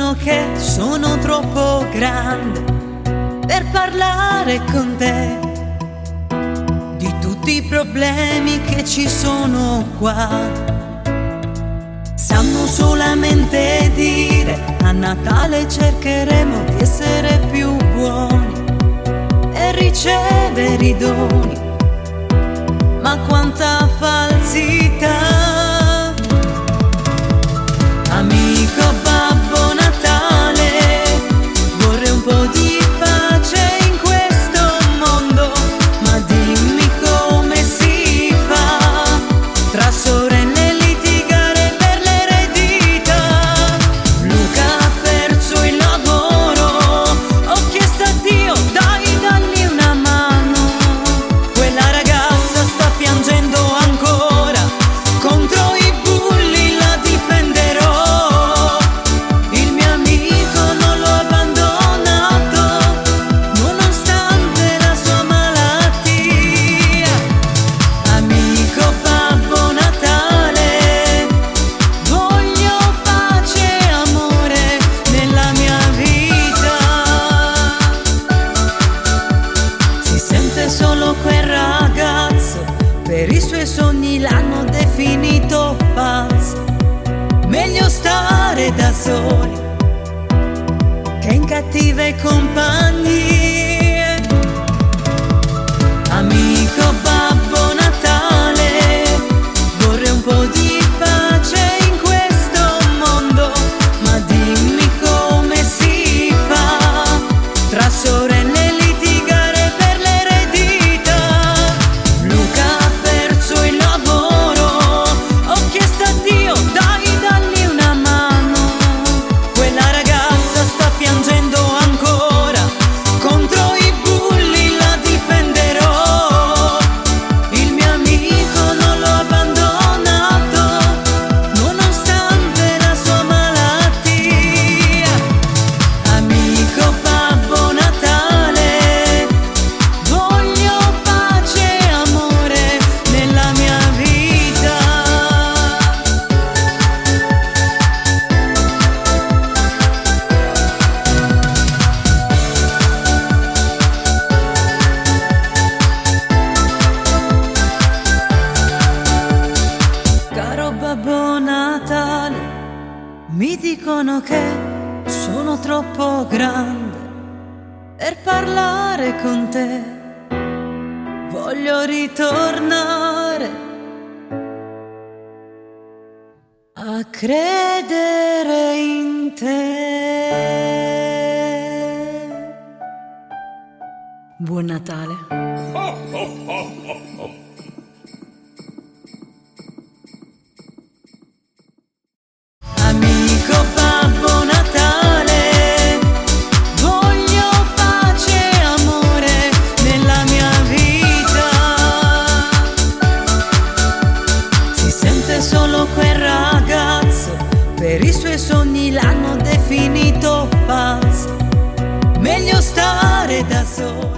dicono che sono troppo grande per parlare con te di tutti i problemi che ci sono qua. Sanno solamente dire: a Natale cercheremo di essere più buoni e ricevere i doni. Ma quanta falsità! Amico Babbo Natale, vorrei un po' di pace in questo mondo, ma dimmi come si fa tra sorelle litigare per l'eredità. Luca ha perso il lavoro, ho chiesto a Dio, dai, dagli una mano. Quella ragazza sta piangendo ancora, contro i bulli la difenderò. Il mio amico non l'ho abbandonato, nonostante la sua malattia. Amico Babbo Natale, voglio pace e amore nella mia vita. Si sente solo quel ragazzo, per i suoi sogni l'hanno definito pazzo. Meglio stare da soli che in cattive compagnie. Amico Babbo Natale, vorrei un po' di pace in questo mondo, ma dimmi come si fa tra sorelle litigare per l'eredità. Luca ha perso il lavoro, ho chiesto a Dio, dai, dagli una mano. Quella ragazza sta piangendo ancora, contro i bulli la difenderò. Il mio amico non l'ho abbandonato, nonostante la sua malattia. Amico Babbo Natale, voglio pace e amore nella mia vita. Caro Babbo Natale, mi dicono che sono troppo grande per parlare con te. Voglio ritornare a credere in te. Buon Natale. Amico Babbo Natale, voglio pace e amore nella mia vita. Si sente solo quel ragazzo, per i suoi sogni l'hanno definito pazzo. Meglio stare da solo.